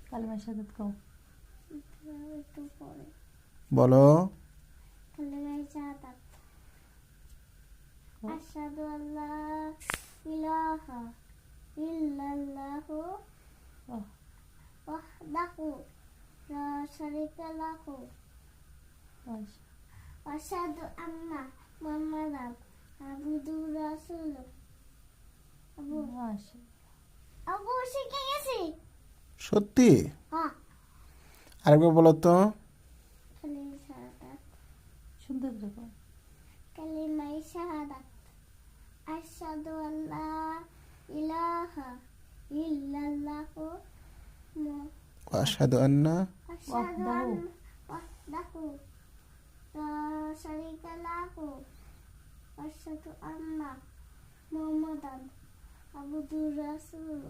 কালিমা শাহাদাত কও। একটু পরে বলো। কালিমা শাহাদাত। আশহাদু আল্লা ইলাহা ইল্লাল্লাহু ওয়াহদাহু লা শারীকা লাহু ওয়া আশহাদু আন্না মুহাম্মাদান আবদুহু ওয়া রাসূলুহু। আবু শিখে গেছি। সত্যি? হ্যাঁ। আরেকবার বলো তো। কালিমা শাহাদাত। সুন্দর করে কও। কালিমা শাহাদাত। আশহাদু আল্লা ইলাহা ইল্লাল্লাহু ওয়া আশহাদু আন্না ওয়াহদাহু লা শারীকা লাহু ওয়া আশহাদু আন্না মুহাম্মাদান আবদুহু ওয়া রাসূলুহু।